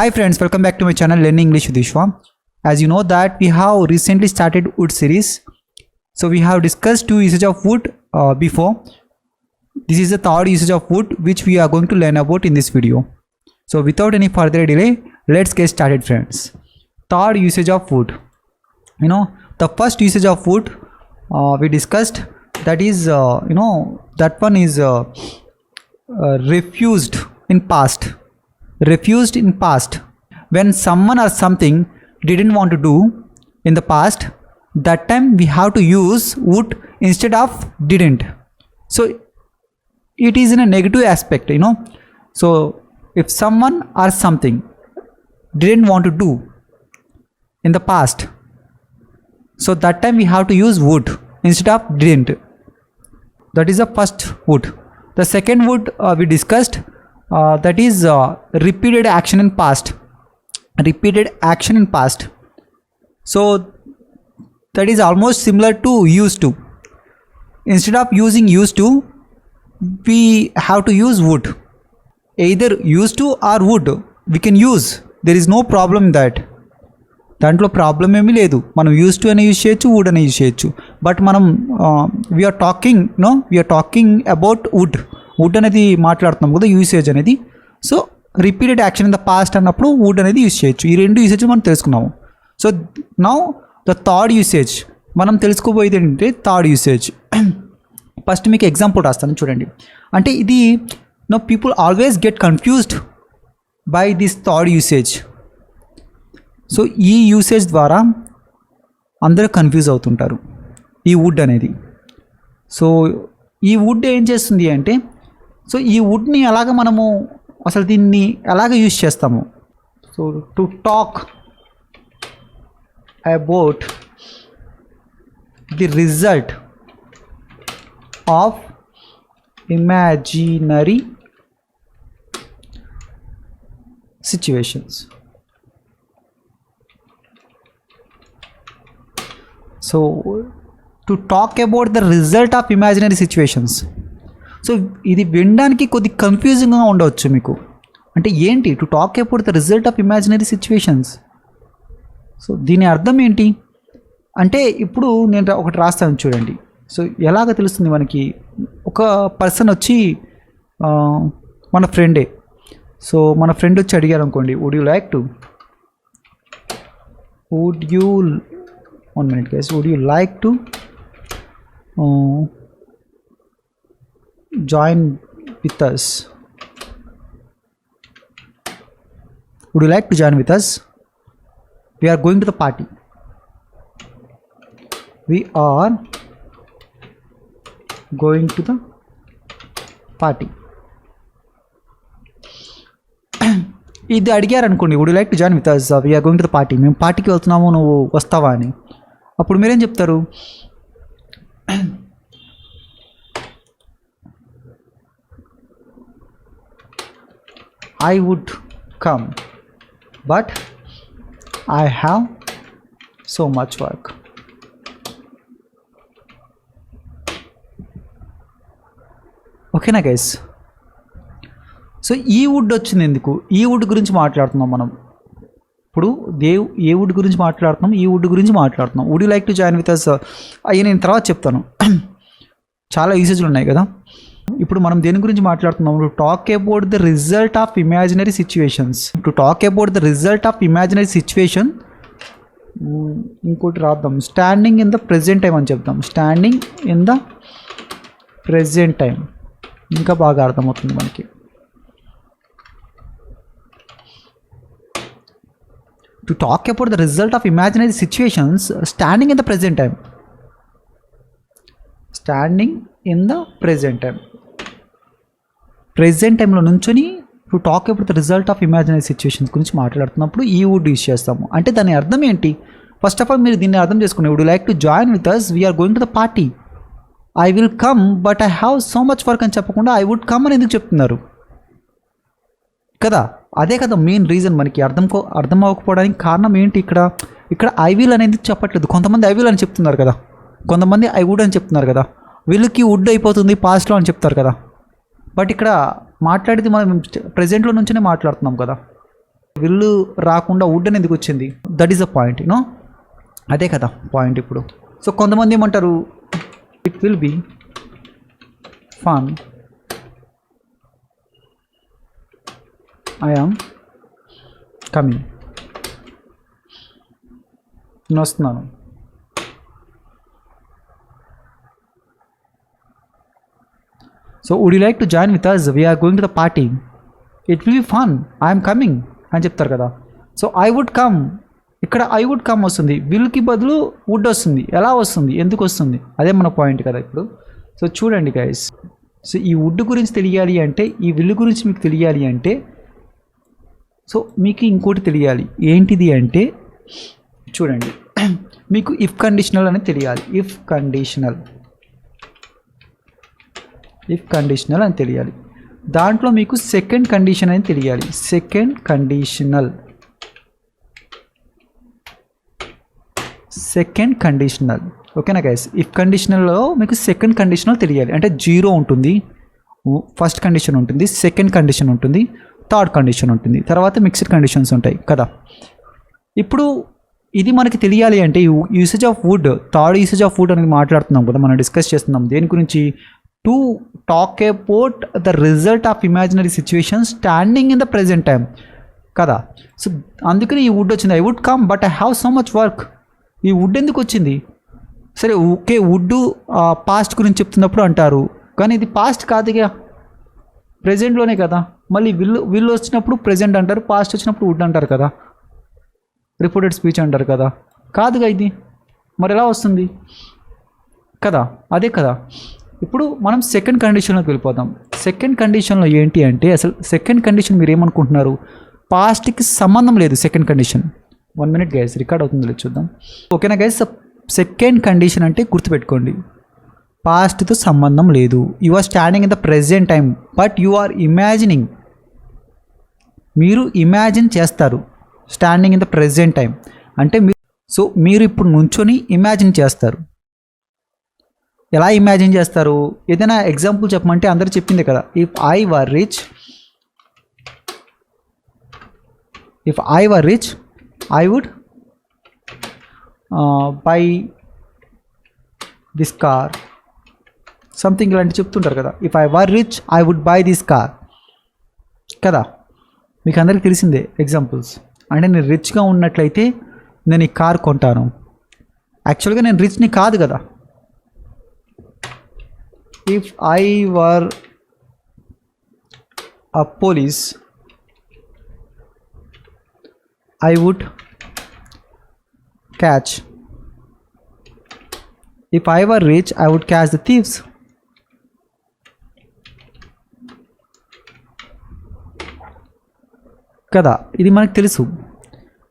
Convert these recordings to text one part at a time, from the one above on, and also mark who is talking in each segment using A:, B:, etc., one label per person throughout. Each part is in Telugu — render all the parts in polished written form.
A: Hi friends, welcome back to my channel Learning English with Vishwa. As you know that we have recently started wood series. So we have discussed two usage of wood before. This is the third usage of wood which we are going to learn about in this video. So without any further delay, let's get started friends. Third usage of wood. The first usage of wood we discussed, that is that one is refused in past. Refused in past. When someone or something didn't want to do in the past, that time we have to use would instead of didn't. So it is in a negative aspect, So if someone or something didn't want to do in the past, so that time we have to use would instead of didn't. That is the first would. The second would we discussed, that is repeated action in past. Repeated action in past. So that is almost similar to used to. Instead of using used to, we have to use would. Either used to or would we can use. There is no problem in that. దాంట్లో ప్రాబ్లం ఏమీ లేదు. మనం యూస్ టు అనే యూజ్ చేయొచ్చు, వుడ్ అనే యూజ్ చేయొచ్చు. బట్ మనం వీఆర్ టాకింగ్ అబౌట్ వుడ్ అనేది మాట్లాడుతున్నాం కదా, యూసేజ్ అనేది. So repeated action in the past అన్నప్పుడు వుడ్ అనేది యూజ్ చేయొచ్చు. ఈ రెండు యూసేజ్ మనం తెలుసుకున్నాము. So now the third usage మనం తెలుసుకోబోయేది ఏంటంటే థర్డ్ యూసేజ్. ఫస్ట్ మీకు ఎగ్జాంపుల్ రాస్తాను చూడండి. అంటే ఇది people always get confused by this third usage. So ఈ యూసేజ్ ద్వారా అందరూ కన్ఫ్యూజ్ అవుతుంటారు ఈ వుడ్ అనేది. సో ఈ వుడ్ ఏం చేస్తుంది అంటే, సో ఈ వుడ్ని ఎలాగ మనము అసలు దీన్ని ఎలాగ యూజ్ చేస్తాము. So to talk about the result of imaginary situations. So to talk about the result of imaginary situations. So ఇది వినడానికి కొద్ది కన్ఫ్యూజింగ్గా ఉండవచ్చు మీకు. అంటే ఏంటి to talk about the result of imaginary situations? So దీని అర్థం ఏంటి అంటే, ఇప్పుడు నేను ఒకటి రాస్తాను చూడండి. సో ఎలాగ తెలుస్తుంది మనకి? ఒక పర్సన్ వచ్చి మన ఫ్రెండే. సో మన ఫ్రెండ్ వచ్చి అడిగారు అనుకోండి, would you like to one minute guys, would you like to join with us? Would you like to join with us? We are going to the party. We are going to the party. ఇది అడిగారు అనుకోండి, would you like to join with us, we're going to the party, మేము పార్టీకి వెళ్తున్నాము, నువ్వు వస్తావా అని. అప్పుడు మీరేం చెప్తారు? I would come but I have so much work. ఓకేనా గైస్? సో ఈ వుడ్ వచ్చింది ఎందుకు? ఈ వుడ్ గురించి మాట్లాడుతున్నాం మనం ఇప్పుడు. ఏ వుడ్ గురించి మాట్లాడుతున్నాం? ఈ వుడ్ గురించి మాట్లాడుతున్నాం. Would you like to join with us అయ్యి నేను తర్వాత చెప్తాను. చాలా యూసేజ్లు ఉన్నాయి కదా. ఇప్పుడు మనం దేని గురించి మాట్లాడుతున్నాం? To talk about the result of imaginary situations. To talk about the result of imaginary situation. ఇంకోటి రాద్దాం, standing in the present time అని చెప్తాం. Standing in the present time ఇంకా బాగా అర్థమవుతుంది మనకి. To talk about the result of imaginary situations standing in the present time. Standing in the present time. Present time లో నుంచొని to talk about the result of imaginary situations గురించి మాట్లాడుతున్నప్పుడు ఈ వుడ్ యూజ్ చేస్తాము. అంటే దాని అర్థం ఏంటి? ఫస్ట్ ఆఫ్ ఆల్ మీరు దీన్ని అర్థం చేసుకుని, would you like to join with us, we're going to the party. I will come but I have so much work అని చెప్పకుండా ఐ వుడ్ కమ్ అని ఎందుకు చెప్తున్నారు కదా? అదే కదా మెయిన్ రీజన్ మనకి అర్థం అవ్వకపోవడానికి కారణం ఏంటి? ఇక్కడ ఐ విల్ అనేది చెప్పట్లేదు. కొంతమంది ఐ విల్ అని చెప్తున్నారు కదా, కొంతమంది ఐ వుడ్ అని చెప్తున్నారు కదా. వీళ్ళకి వుడ్ అయిపోతుంది పాస్ట్లో అని చెప్తారు కదా. బట్ ఇక్కడ మాట్లాడేది మనం ప్రెజెంట్లో నుంచినే మాట్లాడుతున్నాం కదా. విల్లు రాకుండా వుడ్ అని ఎందుకు వచ్చింది? That is the point, you know. అదే కదా పాయింట్ ఇప్పుడు. సో కొంతమంది ఏమంటారు, it will be fun, I am coming, నేను వస్తున్నాను. So would you like to join with us, we're going to the party, it will be fun, I'm coming అని చెప్తారు కదా. సో ఐ వుడ్ కమ్, ఇక్కడ ఐ వుడ్ కమ్ వస్తుంది, విల్కి బదులు వుడ్ వస్తుంది. ఎలా వస్తుంది, ఎందుకు వస్తుంది? అదే మన పాయింట్ కదా ఇప్పుడు. సో చూడండి గైస్, సో ఈ వుడ్ గురించి తెలియాలి అంటే, ఈ విల్లు గురించి మీకు తెలియాలి అంటే, సో మీకు ఇంకోటి తెలియాలి. ఏంటిది అంటే చూడండి, మీకు ఇఫ్ కండిషనల్ అనేది తెలియాలి. ఇఫ్ కండిషనల్ అని తెలియాలి. దాంట్లో మీకు సెకండ్ కండిషన్ అని తెలియాలి. సెకండ్ కండిషనల్ ఓకేనా గైస్. ఇఫ్ కండిషనల్లో మీకు సెకండ్ కండిషనల్ తెలియాలి. అంటే 0 ఉంటుంది, ఫస్ట్ కండిషన్ ఉంటుంది, సెకండ్ కండిషన్ ఉంటుంది, థర్డ్ కండిషన్ ఉంటుంది, తర్వాత మిక్స్డ్ కండిషన్స్ ఉంటాయి కదా. ఇప్పుడు ఇది మనకి తెలియాలి అంటే usage of would, third usage of would అనేది మాట్లాడుతున్నాం కదా, మనం డిస్కస్ చేస్తున్నాం. దేని గురించి? To talk about the result of imaginary situation standing in the present time కదా. సో అందుకని ఈ వుడ్ వచ్చింది. I would come but I have so much work. ఈ వుడ్ ఎందుకు వచ్చింది? సరే ఓకే, వుడ్ పాస్ట్ గురించి చెప్తున్నప్పుడు అంటారు, కానీ ఇది పాస్ట్ కాదుగా, ప్రెజెంట్లోనే కదా. మళ్ళీ విల్లు వచ్చినప్పుడు ప్రెజెంట్ అంటారు, పాస్ట్ వచ్చినప్పుడు వుడ్ అంటారు కదా, రిపోర్టెడ్ స్పీచ్ అంటారు కదా. కాదుగా ఇది, మరి ఎలా వస్తుంది కదా? అదే కదా. ఇప్పుడు మనం సెకండ్ కండిషన్లోకి వెళ్ళిపోదాం. సెకండ్ కండిషన్లో ఏంటి అంటే, అసలు సెకండ్ కండిషన్ మీరు ఏమనుకుంటున్నారు? పాస్ట్కి సంబంధం లేదు second condition. 1 minute guys, record అవుతుంది లేదు చూద్దాం. ఓకేనా గైస్, సెకండ్ కండిషన్ అంటే గుర్తుపెట్టుకోండి, పాస్ట్తో సంబంధం లేదు. You are standing in the present time but you are imagining. మీరు ఇమాజిన్ చేస్తారు standing in the present time అంటే మీరు ఇప్పుడు నుంచొని ఇమాజిన్ చేస్తారు. ఎలా ఇమాజిన్ చేస్తారు? ఏదైనా ఎగ్జాంపుల్ చెప్పమంటే అందరూ చెప్పిందే కదా. If I were rich I would buy this car, something ఇలాంటి చెప్తుంటారు కదా. If I were rich I would buy this car కదా. మీకు అందరికీ తెలిసిందే ఎగ్జాంపుల్స్. అంటే నేను రిచ్గా ఉన్నట్లయితే నేను ఈ కార్ కొంటాను. యాక్చువల్గా నేను రిచ్ని కాదు కదా. If I were a police I would catch. If I were rich I would catch the thieves. కదా, ఇది మనకు తెలుసు.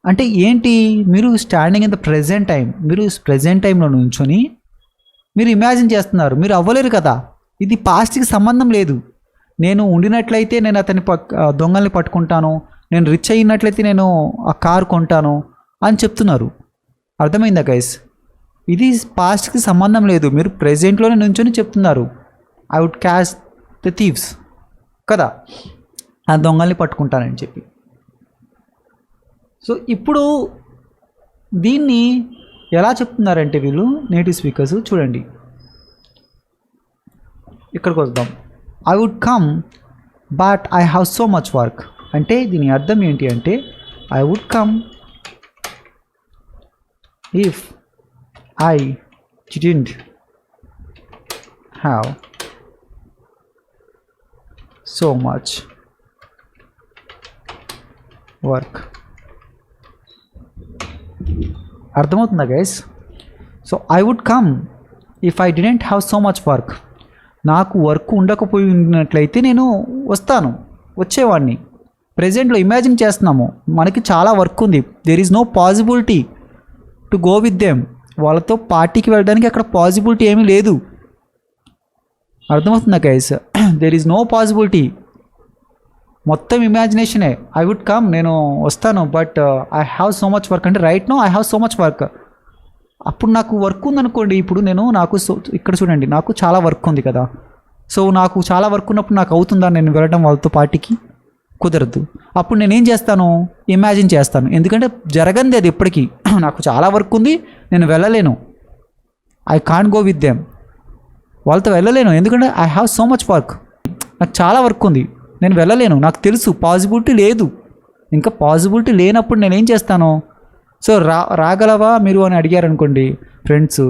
A: అంటే ఏంటి? మీరు standing in the present time, మీరు ప్రెజెంట్ టైంలో నుంచొని మీరు ఇమాజిన్ చేస్తున్నారు. మీరు అవ్వలేరు కదా, ఇది పాస్ట్కి సంబంధం లేదు. నేను ఉండినట్లయితే నేను దొంగల్ని పట్టుకుంటాను, నేను రిచ్ అయినట్లయితే నేను ఆ కార్ కొంటాను అని చెప్తున్నారు. అర్థమైందా గైస్? ఇది పాస్ట్కి సంబంధం లేదు. మీరు ప్రెజెంట్లోనే నుంచొని చెప్తున్నారు I would catch the thieves కదా, ఆ దొంగల్ని పట్టుకుంటానని చెప్పి. సో ఇప్పుడు దీన్ని ఎలా చెప్తున్నారంటే వీళ్ళు నేటివ్ స్పీకర్స్, చూడండి ఇక్కడికి వద్దాం. I would come but I have so much work. అంటే దీని అర్థం ఏంటి అంటే, I would come if I didn't have so much work. అర్థమవుతుందా guys? So I would come if I didn't have so much work. నాకు వర్క్ ఉండకపోయి ఉన్నట్లయితే నేను వచ్చేవాడిని. ప్రెజెంట్లో ఇమాజిన్ చేస్తున్నాము, మనకి చాలా వర్క్ ఉంది. There is no possibility to go with them. వాళ్ళతో పార్టీకి వెళ్ళడానికి అక్కడ పాసిబిలిటీ ఏమీ లేదు. అర్థమవుతుందా guys? There is no possibility, మొత్తం ఇమాజినేషనే. ఐ వుడ్ కమ్, నేను వస్తాను, but I have so much work. అంటే right now I have so much work. అప్పుడు నాకు వర్క్ ఉందనుకోండి, ఇప్పుడు ఇక్కడ చూడండి, నాకు చాలా వర్క్ ఉంది కదా. సో నాకు చాలా వర్క్ ఉన్నప్పుడు నాకు అవుతుందా నేను వెళ్ళడం వాళ్ళతో పార్టీకి? కుదరదు. అప్పుడు నేనేం చేస్తాను, ఇమాజిన్ చేస్తాను. ఎందుకంటే జరగంది అది ఎప్పటికీ. నాకు చాలా వర్క్ ఉంది, నేను వెళ్ళలేను, I can't go with them, వాళ్ళతో వెళ్ళలేను ఎందుకంటే I have so much work, నాకు చాలా వర్క్ ఉంది, నేను వెళ్ళలేను, నాకు తెలుసు పాసిబిలిటీ లేదు. ఇంకా పాసిబిలిటీ లేనప్పుడు నేనేం చేస్తాను, సో రాగలవా మీరు అని అడిగారు అనుకోండి, ఫ్రెండ్స్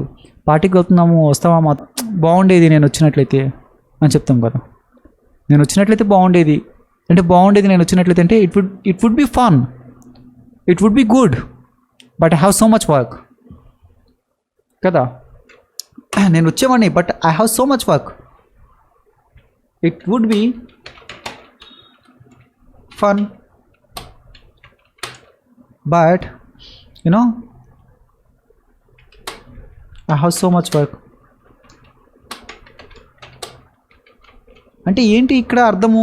A: పార్టీకి వెళ్తున్నాము వస్తావా, మా బాగుండేది నేను వచ్చినట్లయితే అని చెప్తాం కదా. నేను వచ్చినట్లయితే బాగుండేది అంటే నేను వచ్చినట్లయితే అంటే it would be fun, it would be good, but I have so much work కదా. నేను వచ్చేవాడిని but I have so much work. It would be fun but I have so much work. అంటే ఏంటి ఇక్కడ అర్థము,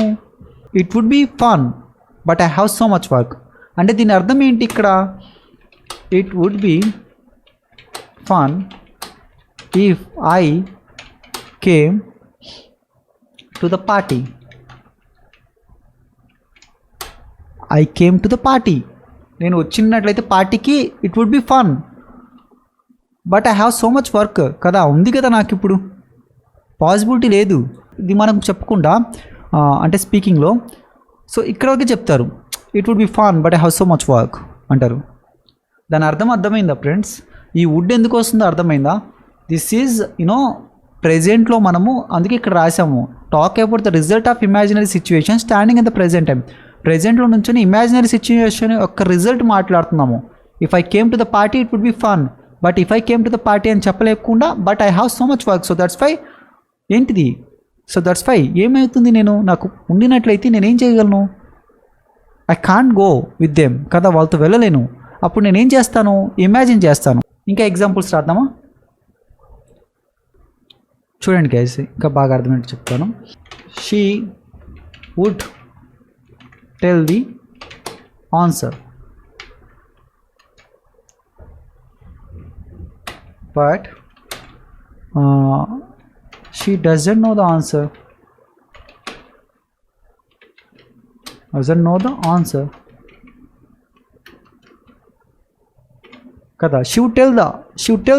A: it would be fun but I have so much work అంటే దీని అర్థం ఏంటి ఇక్కడ, it would be fun if I came to the party. I came to the party, నేను వచ్చినట్లయితే పార్టీకి it would be fun but I have so much work కదా, ఉంది కదా నాకు ఇప్పుడు పాసిబిలిటీ లేదు. ఇది మనం చెప్పకుండా అంటే స్పీకింగ్లో సో ఇక్కడ వరకు చెప్తారు, it would be fun but I have so much work అంటారు. దాని అర్థమైందా ఫ్రెండ్స్, ఈ వుడ్ ఎందుకు వస్తుందో అర్థమైందా. దిస్ ఈజ్ ప్రెజెంట్లో మనము అందుకే ఇక్కడ రాసాము, talk about the result of imaginary situation standing in the present time. ప్రెజెంట్లో నుంచి ఇమాజినరీ సిచ్యువేషన్ యొక్క రిజల్ట్ మాట్లాడుతున్నాము. If I came to the party it would be fun but if I came to the party అని చెప్పలేకుండా but I have so much work, so that's why ఏంటిది, సో దట్స్ వై ఏమవుతుంది, నేను నాకు ఉండినట్లయితే నేనేం చేయగలను, I can't go with them కదా, వాళ్ళతో వెళ్ళలేను. అప్పుడు నేనేం చేస్తాను, ఇమాజిన్ చేస్తాను. ఇంకా ఎగ్జాంపుల్స్ రాద్దామా, చూడండి గైస్, ఇంకా బాగా అర్థమైనట్టు చెప్తాను. She would tell the answer but she doesn't know the answer. కదా, she would tell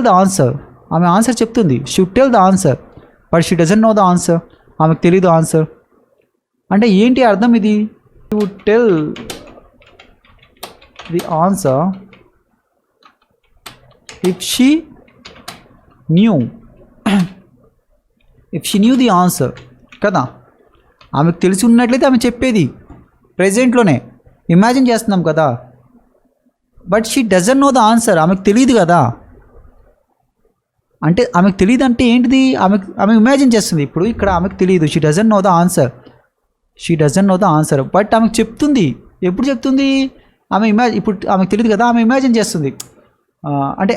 A: the answer. ఆమె ఆన్సర్ చెప్తుంది, she would tell the answer but she doesn't know the answer. ఆమెకు తెలియదు ఆన్సర్ అంటే ఏంటి అర్థం ఇది, she would tell the answer if she knew the answer కదా. ఆమెకు తెలిసి ఉన్నట్లయితే ఆమె చెప్పేది, ప్రెజెంట్లోనే ఇమాజిన్ చేస్తున్నాం కదా. But she doesn't know the answer, ఆమెకు తెలియదు కదా. అంటే ఆమెకు తెలియదు అంటే ఏంటిది, ఆమె ఇమాజిన్ చేస్తుంది. ఇప్పుడు ఇక్కడ ఆమెకు తెలియదు, she doesn't know the answer but ఆమెకు చెప్తుంది. ఎప్పుడు చెప్తుంది, ఇప్పుడు ఆమెకు తెలియదు కదా, ఆమె ఇమాజిన్ చేస్తుంది. అంటే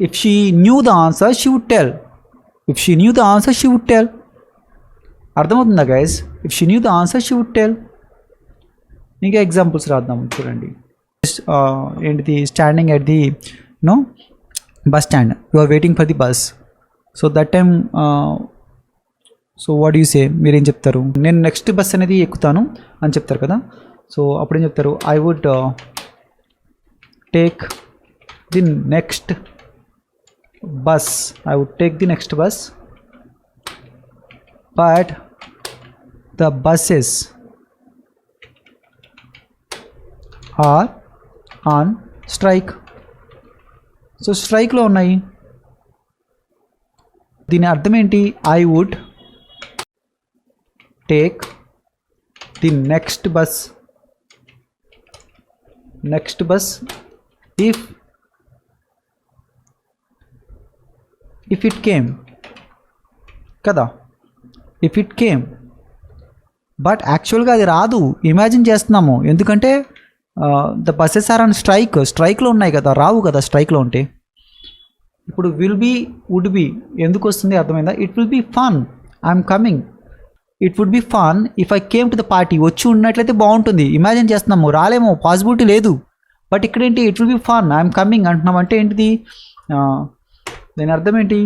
A: if she knew the answer she would tell. అర్థమవుతుందా guys, if she knew the answer she would tell. ఇంకా ఎగ్జాంపుల్స్ రాద్దాం చూడండి. ఏంటిది, standing at the bus stand, you are waiting for the bus. So that time so what you say, మీరేం చెప్తారు, నేను నెక్స్ట్ బస్ అనేది ఎక్కుతాను అని చెప్తారు కదా. సో అప్పుడేం చెప్తారు, I would take the next bus, I would take the next bus but the buses are on strike. So స్ట్రైక్లో ఉన్నాయి. దీని అర్థం ఏంటి, I would take the next bus if it came కదా, ఇఫ్ ఇట్ కేమ్. బట్ యాక్చువల్గా అది రాదు, ఇమాజిన్ చేస్తున్నాము. ఎందుకంటే ద బస్సెస్ ఆర్ ఆన్ స్ట్రైక్లో ఉన్నాయి కదా, రావు కదా స్ట్రైక్లో ఉంటే. ఇప్పుడు విల్ బీ వుడ్ బీ ఎందుకు వస్తుంది అర్థమైందా. It will be fun, I'm coming. It would be fun if I came to the party, వచ్చి ఉన్నట్లయితే బాగుంటుంది, ఇమాజిన్ చేస్తున్నాము, రాలేమో, పాసిబిలిటీ లేదు. బట్ ఇక్కడ ఏంటి, it will be fun, I'm coming అంటున్నాం అంటే ఏంటిది, దీని అర్థం ఏంటి,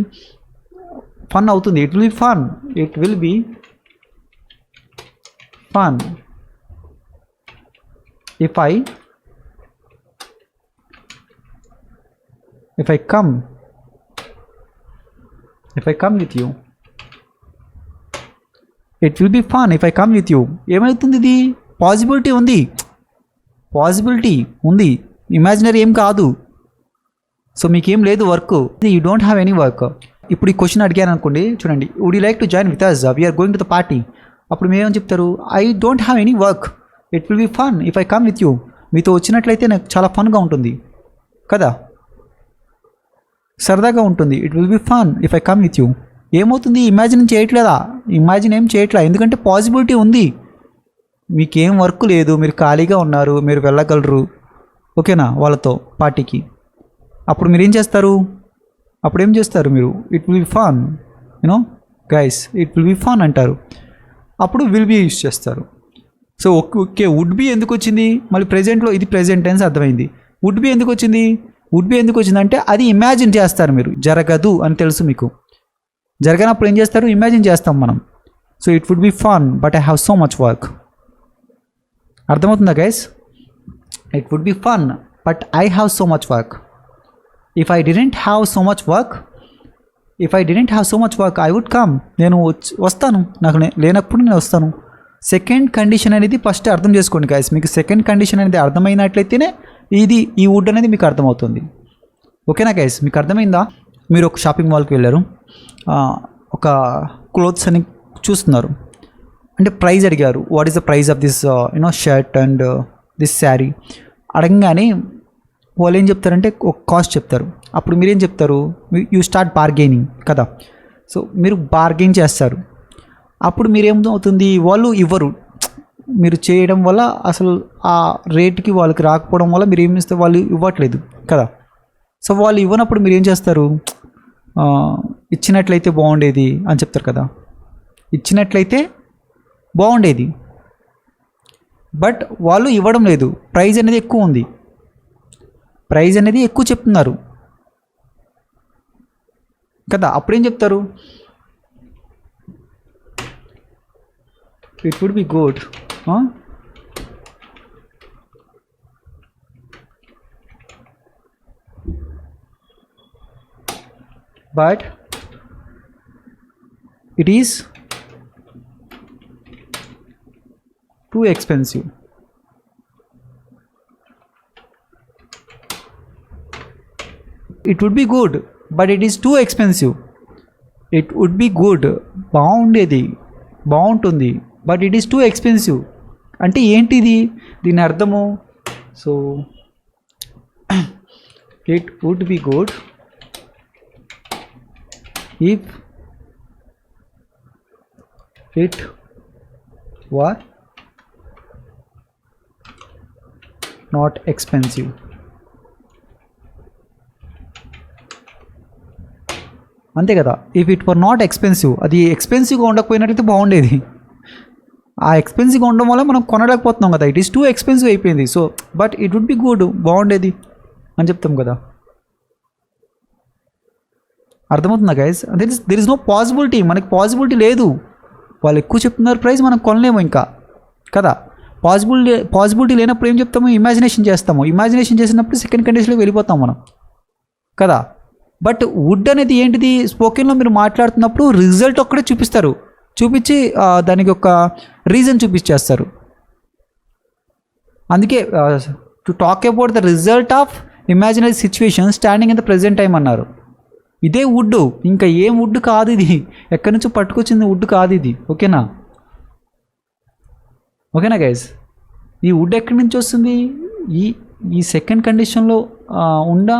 A: ఫన్ అవుతుంది. It will be fun if I come with you, it will be fun if I come with you. ఏమవుతుంది? ఇది పాసిబిలిటీ ఉంది, ఇమాజినరీ ఏం కాదు. సో మీకేం లేదు work, you don't have any work. ఇప్పుడు ఈ క్వశ్చన్ అడిగాను అనుకోండి, చూడండి, would you like to join with us, we're going to the party. అప్పుడు మేమేం చెప్తారు? I don't have any work, it will be fun if I come with you. మీతో వచ్చినట్లయితే నాకు చాలా ఫన్గా ఉంటుంది కదా, సరదాగా ఉంటుంది. It will be fun if I come with you. ఏమవుతుంది? ఇమాజిన్ ఏం చేయట్లా, ఎందుకంటే పాసిబిలిటీ ఉంది. మీకేం వర్క్ లేదు, మీరు ఖాళీగా ఉన్నారు, మీరు వెళ్ళగలరు, ఓకేనా, వాళ్ళతో పార్టీకి. అప్పుడు మీరు ఏం చేస్తారు? మీరు it will be fun, you know guys, it will be fun అంటారు. అప్పుడు విల్ బీ యూజ్ చేస్తారు. సో ఓకే, వుడ్ బీ ఎందుకు వచ్చింది? మళ్ళీ ప్రెజెంట్లో ఇది ప్రెజెంట్ టెన్స్ అర్థమైంది. వుడ్ బీ ఎందుకు వచ్చిందంటే అది ఇమాజిన్ చేస్తారు మీరు, జరగదు అని తెలుసు మీకు. జరగనప్పుడు ఏం చేస్తారు? ఇమాజిన్ చేస్తాం మనం. So it would be fun but I have so much work. అర్థమవుతుందా guys? It would be fun but I have so much work. If I didn't have so much work I would come. నేను వస్తాను, నాకు లేనప్పుడు నేను వస్తాను. సెకండ్ కండిషన్ అనేది ఫస్ట్ అర్థం చేసుకోండి గైస్. మీకు సెకండ్ కండిషన్ అనేది అర్థమైనట్లయితేనే ఈ వుడ్ అనేది మీకు అర్థమవుతుంది. ఓకేనా గైస్? మీకు అర్థమైందా? మీరు ఒక షాపింగ్ మాల్కి వెళ్ళారు, ఒక క్లోత్స్ అని చూస్తున్నారు, అంటే ప్రైస్ అడిగారు. What is the price of this shirt and this sari అడగగానే వాళ్ళు ఏం చెప్తారంటే ఒక కాస్ట్ చెప్తారు. అప్పుడు మీరేం చెప్తారు? యూ స్టార్ట్ బార్గెనింగ్ కదా. సో మీరు బార్గెన్ చేస్తారు. అప్పుడు మీరేమవుతుంది? వాళ్ళు ఇవ్వరు. మీరు చేయడం వల్ల అసలు ఆ రేట్కి వాళ్ళకి రాకపోవడం వల్ల మీరు ఏమి ఇస్తే వాళ్ళు ఇవ్వట్లేదు కదా. సో వాళ్ళు ఇవ్వనప్పుడు మీరు ఏం చేస్తారు? ఇచ్చినట్లయితే బాగుండేది అని చెప్తారు కదా. ఇచ్చినట్లయితే బాగుండేది, బట్ వాళ్ళు ఇవ్వడం లేదు. ప్రైస్ అనేది ఎక్కువ ఉంది, ప్రైస్ అనేది ఎక్కువ చెప్తున్నారు కదా. అప్పుడేం చెప్తారు? It would be good but it is too expensive. It would be good but it is too expensive. It would be good, బాగుంటుంది, but it is too expensive. అంటే ఏంటిది దీని అర్థము? So it would be good if it were not expensive. అంతే కదా. If it were not expensive, అది ఎక్స్పెన్సివ్గా ఉండకపోయినట్లయితే బాగుండేది. ఆ ఎక్స్పెన్సివ్గా ఉండడం వల్ల మనం కొనలేకపోతున్నాం కదా. ఇట్ ఈస్ టూ ఎక్స్పెన్సివ్ అయిపోయింది. So but it would be good, బాగుండేది అని చెప్తాం కదా. అర్థమవుతుందా guys? There is no possibility, మనకి పాసిబిలిటీ లేదు. వాళ్ళు ఎక్కువ చెప్తున్నారు ప్రైస్, మనం కొనలేము ఇంకా కదా. పాసిబిలిటీ లేనప్పుడు ఏం చెప్తాము? ఇమాజినేషన్ చేస్తాము. ఇమాజినేషన్ చేసినప్పుడు సెకండ్ కండిషన్లోకి వెళ్ళిపోతాం మనం కదా. బట్ వుడ్ అనేది ఏంటిది? స్పోకెన్లో మీరు మాట్లాడుతున్నప్పుడు రిజల్ట్ ఒక్కడే చూపిస్తారు, చూపించి దానికి ఒక రీజన్ చూపించేస్తారు. అందుకే to talk about the result of imaginary situation standing in the present time అన్నారు. ఇదే వుడ్, ఇంకా ఏం వుడ్ కాదు ఇది, ఎక్కడి నుంచో పట్టుకొచ్చింది వుడ్ కాదు ఇది. ఓకేనా గైజ్? ఈ వుడ్ ఎక్కడి నుంచి వస్తుంది? ఈ సెకండ్ కండిషన్లో ఉన్న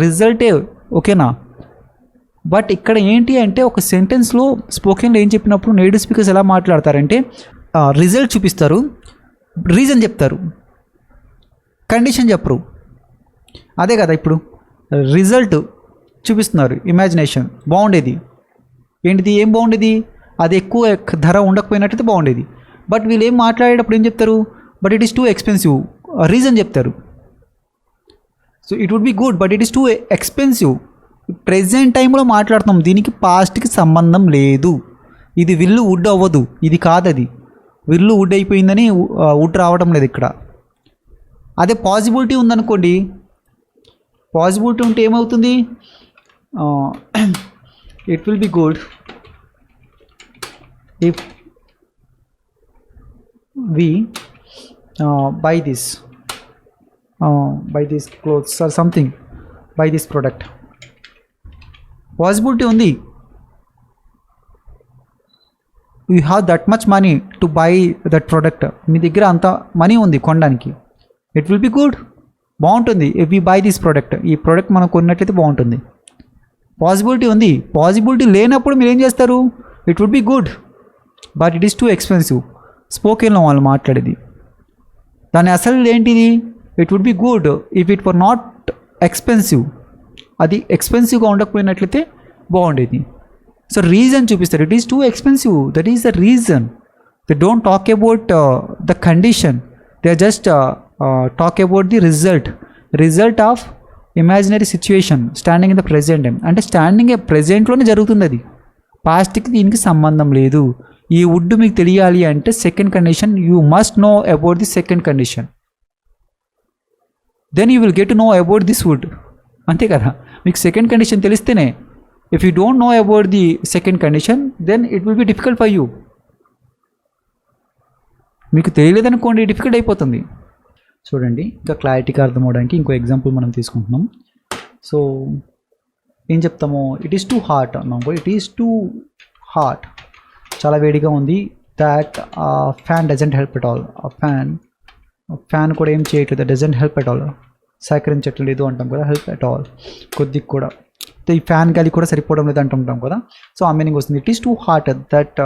A: రిజల్టే. ఓకేనా. బట్ ఇక్కడ ఏంటి అంటే ఒక సెంటెన్స్లో స్పోకెన్లో ఏం చెప్పినప్పుడు నేటివ్ స్పీకర్స్ ఎలా మాట్లాడతారంటే రిజల్ట్ చూపిస్తారు, రీజన్ చెప్తారు, కండిషన్ చెప్పరు. అదే కదా ఇప్పుడు రిజల్ట్ చూపిస్తున్నారు, ఇమాజినేషన్ బాగుండేది. ఏంటిది? ఏం బాగుండేది? అది ఎక్కువ ధర ఉండకపోయినట్టయితే బాగుండేది. బట్ వీళ్ళు ఏం మాట్లాడేటప్పుడు ఏం చెప్తారు? But it is too expensive, reason చెప్తారు. So it would be good but it is too expensive. Present టైంలో మాట్లాడుతున్నాం, దీనికి పాస్ట్కి సంబంధం లేదు. ఇది విల్లు వుడ్ అవ్వదు, ఇది కాదు. అది విల్లు వుడ్ అయిపోయిందని వుడ్ రావడం లేదు ఇక్కడ. అదే పాజిబిలిటీ ఉందనుకోండి, పాజిబిలిటీ ఉంటే ఏమవుతుంది, it will be good if we buy these clothes or something, buy this product. Possibility ఉంది, you have that much money to buy that product. మీ దగ్గర అంత మనీ ఉంది కొనడానికి. ఇట్ విల్ బి గుడ్, బాగుంటుంది. If you buy this product, ఈ ప్రోడక్ట్ మనం కొన్నట్లయితే బాగుంటుంది. పాజిబిలిటీ ఉంది. పాజిబిలిటీ లేనప్పుడు మీరు ఏం చేస్తారు, it would be good but it is too expensive. స్పోకెన్లో వాళ్ళు మాట్లాడేది దాని అసలు ఏంటిది, it would be good if it were not expensive. అది ఎక్స్పెన్సివ్గా ఉండకపోయినట్లయితే బాగుండేది. సో రీజన్ చూపిస్తారు, it is too expensive, that is the reason. They don't talk about the condition, they just talk about the result of imaginary situation standing in the present time. అంటే స్టాండింగ్ ప్రెజెంట్లోనే జరుగుతుంది, అది పాస్ట్కి దీనికి సంబంధం లేదు. ఈ వుడ్ మీకు తెలియాలి అంటే second condition, you must know about the second condition, then you will get to know about this would. అంతే కదా, మీకు సెకండ్ కండిషన్ తెలిస్తేనే. If you don't know about the second condition then it will be difficult for you. మీకు తెలియలేదనుకోండి డిఫికల్ట్ అయిపోతుంది. చూడండి, ఇంకా క్లారిటీగా అర్థం అవడానికి ఇంకో ఎగ్జాంపుల్ మనం తీసుకుంటున్నాం. సో ఏం చెప్తాము, ఇట్ ఈస్ టూ హాట్ అన్నాం, ఇట్ ఈస్ టూ హాట్, చాలా వేడిగా ఉంది. That fan doesn't help at all. Fan కూడా ఏం చేయట్లేదు, డజంట్ హెల్ప్ ఎట్ ఆల్, సహకరించట్లేదు అంటాం కదా, హెల్ప్ ఎట్ ఆల్ కొద్దిగా కూడా. ఈ ఫ్యాన్ గాలి కూడా సరిపోవడం లేదు అంటుంటాం కదా. సో ఆ మీనింగ్ వస్తుంది, it is too hot that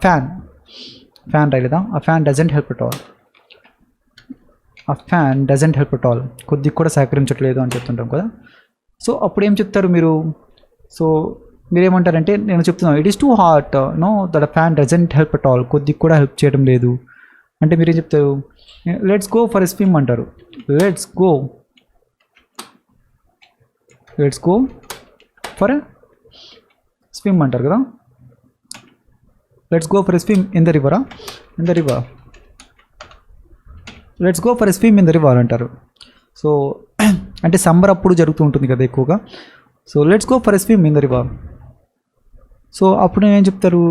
A: fan రాయలేదా, ఆ fan doesn't help at all, ఆ fan doesn't help at all, కొద్దిగా కూడా సహకరించట్లేదు అని చెప్తుంటాం కదా. సో అప్పుడు ఏం చెప్తారు మీరు, సో మీరేమంటారంటే నేను చెప్తున్నాను it is too hot no that fan doesn't help at all, కొద్దిగా కూడా హెల్ప్ చేయడం లేదు అంటే మీరేం చెప్తారు, let's go for a swim అంటారు. Let's go for a swim అంటారు కదా. Let's go for a swim in the river, let's go for a swim in the river అంటారు. సో అంటే సమ్మర్ అప్పుడు జరుగుతూ ఉంటుంది కదా ఎక్కువగా. So let's go for a swim in the river. So అప్పుడు నేనేం చెప్తారు,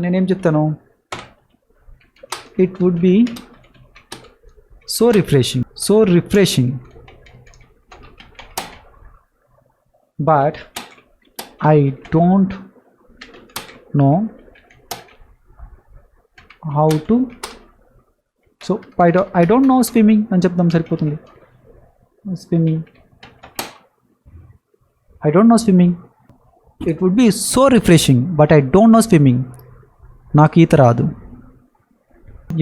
A: నేనేం చెప్తాను, it would be so refreshing but I don't know how to, so I don't know swimming అని చెప్తాం, సరిపోతుంది. I don't know swimming. It would be so refreshing but I don't know swimming, నాకు ఈత రాదు.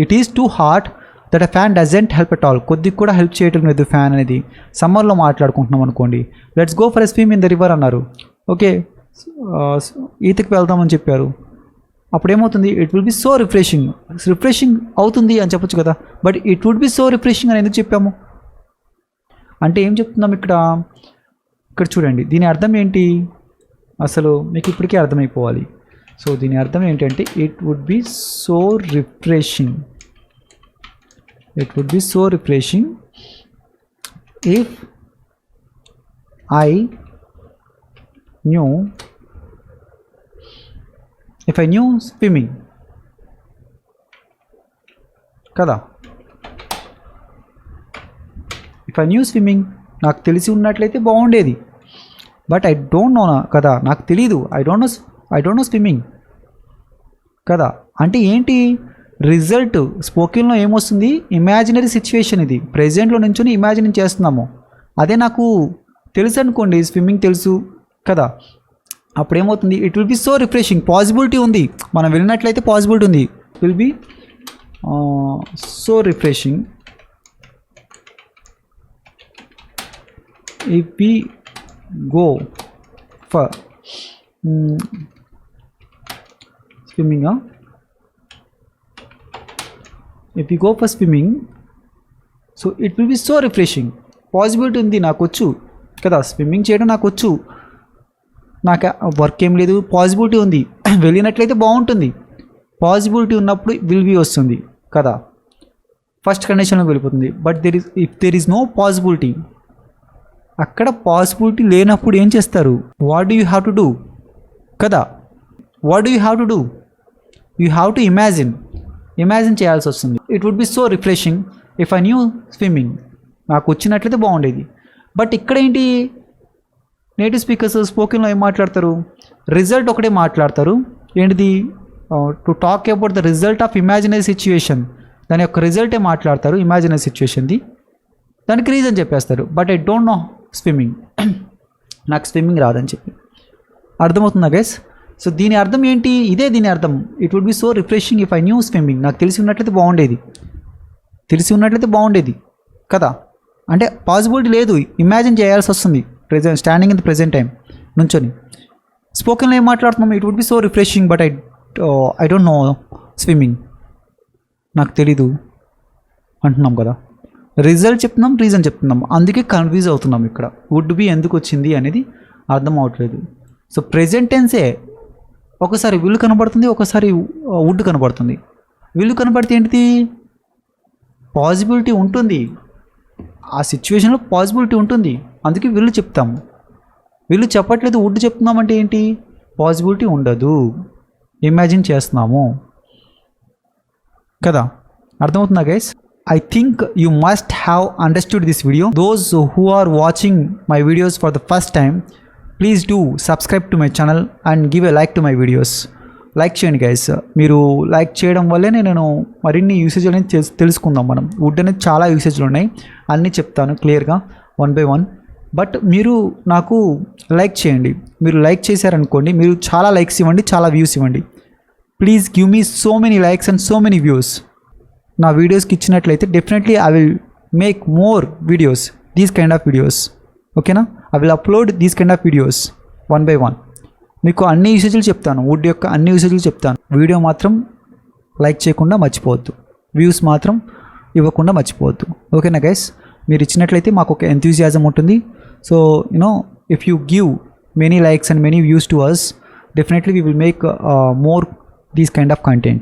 A: It is too hot that a fan doesn't help at all, కొద్దిగా కూడా హెల్ప్ చేయటం లేదు ఫ్యాన్ అనేది. సమ్మర్లో మాట్లాడుకుంటున్నాం అనుకోండి, let's go for a swim in the river అన్నారు, ఓకే ఈతకి వెళ్దామని చెప్పారు. అప్పుడు ఏమవుతుంది, it will be so refreshing అవుతుంది అని చెప్పొచ్చు కదా, but it would be so refreshing అని ఎందుకు చెప్పాము అంటే ఏం చెప్తున్నాం ఇక్కడ చూడండి, దీని అర్థం ఏంటి అసలు మీకు ఇప్పటికే అర్థమైపోవాలి. సో దీని అర్థం ఏంటంటే it would be so refreshing if I knew swimming కదా. ఇఫ్ ఐ న్యూ స్విమ్మింగ్, నాకు తెలిసి ఉన్నట్లయితే బాగుండేది, బట్ ఐ డోంట్ నో కదా, నాకు తెలీదు. ఐ డోంట్ నో స్విమ్మింగ్ కదా. అంటే ఏంటి రిజల్ట్, స్పోకెన్లో ఏమొస్తుంది, ఇమాజినరీ సిచ్యువేషన్, ఇది ప్రెజెంట్లో నుంచొని ఇమాజిన్ చేస్తున్నాము. అదే నాకు తెలుసు అనుకోండి, స్విమ్మింగ్ తెలుసు కదా, అప్పుడు ఏమవుతుంది, it will be so refreshing, possibility ఉంది, మనం వెళ్ళినట్లయితే పాసిబిలిటీ ఉంది, will be so refreshing if we go for swimming, if we go for swimming, so it will be so refreshing. Possibility ఉంది, నాకు వచ్చు కదా, స్విమ్మింగ్ చేయడం నాకు వచ్చు, నాకు వర్క్ ఏం లేదు, పాసిబిలిటీ ఉంది, వెళ్ళినట్లయితే బాగుంటుంది. పాసిబిలిటీ ఉన్నప్పుడు విల్ బి వస్తుంది కదా. ఫస్ట్ కండిషన్లోకి వెళ్ళిపోతుంది. But if there is no possibility, అక్కడ పాసిబిలిటీ లేనప్పుడు ఏం చేస్తారు? What do you have to do కదా? What do you have to do? You have to imagine చేయాల్సి వస్తుంది. It would be so refreshing if I knew swimming. నాకు వచ్చినట్లయితే బాగుండేది. బట్ ఇక్కడ ఏంటి, నేటివ్ స్పీకర్స్ స్పోకెన్లో ఏం మాట్లాడతారు? రిజల్ట్ ఒకటే మాట్లాడతారు. ఏంటిది? To talk about the result of imaginary situation, దాని యొక్క రిజల్టే మాట్లాడతారు ఇమాజినరీ సిచ్యువేషన్ది. దానికి రీజన్ చెప్పేస్తారు. But I don't know swimming, నాకు స్విమ్మింగ్ రాదని చెప్పి. అర్థమవుతుందా గైస్? సో దీని అర్థం ఏంటి? ఇదే దీని అర్థం. It would be so refreshing if I knew swimming. నాకు తెలిసి ఉన్నట్లయితే బాగుండేది కదా. అంటే పాసిబిలిటీ లేదు, ఇమాజిన్ చేయాల్సి వస్తుంది. Standing in the present time నుంచొని. స్పోకెన్లో ఏం మాట్లాడుతున్నాం? It would be so refreshing but I don't know swimming, నాకు తెలీదు అంటున్నాం కదా. రిజల్ట్ చెప్తున్నాం, రీజన్ చెప్తున్నాం, అందుకే కన్ఫ్యూజ్ అవుతున్నాం. ఇక్కడ వుడ్ బి ఎందుకు వచ్చింది అనేది అర్థం అవట్లేదు. సో ప్రెజెంట్ టెన్సే ఒకసారి విల్ కనబడుతుంది, ఒకసారి వుడ్ కనబడుతుంది. విల్ కనబడితే ఏంటిది? పాసిబిలిటీ ఉంటుంది, ఆ సిచ్యువేషన్లో పాసిబిలిటీ ఉంటుంది, అందుకే విల్ చెప్తాము. విల్ చెప్పట్లేదు, వుడ్ చెప్తున్నామంటే ఏంటి? పాసిబిలిటీ ఉండదు, ఇమాజిన్ చేస్తున్నాము కదా. అర్థమవుతుందా guys? I think you must have understood this video. Those who are watching my videos for the first time, please do subscribe to my channel and give a like to my videos. Like చేయండి గైస్. మీరు లైక్ చేయడం వల్లే నేను మరిన్ని యూసేజ్ అనేది తెలుసుకుందాం. మనం వుడ్ అనేది చాలా యూసేజ్లు ఉన్నాయి, అన్నీ చెప్తాను క్లియర్గా 1 by 1. బట్ మీరు నాకు లైక్ చేయండి. మీరు లైక్ చేశారనుకోండి, మీరు చాలా లైక్స్ ఇవ్వండి, చాలా వ్యూస్ ఇవ్వండి. Please give me so many likes and so many views. నా వీడియోస్కి ఇచ్చినట్లయితే definitely I will make more videos, these kind of videos. ఓకేనా? I will upload these kind of videos 1 by 1. మీకు అన్ని యూసేజ్లు చెప్తాను, వుడ్ యొక్క అన్ని యూసేజ్లు చెప్తాను. వీడియో మాత్రం లైక్ చేయకుండా మర్చిపోవద్దు, వ్యూస్ మాత్రం ఇవ్వకుండా మర్చిపోవద్దు. ఓకేనా గైస్? మీరు ఇచ్చినట్లయితే మాకు ఒక ఎంథూజియాజం ఉంటుంది. So if you give many likes and many views to us, definitely we will make more these kind of content.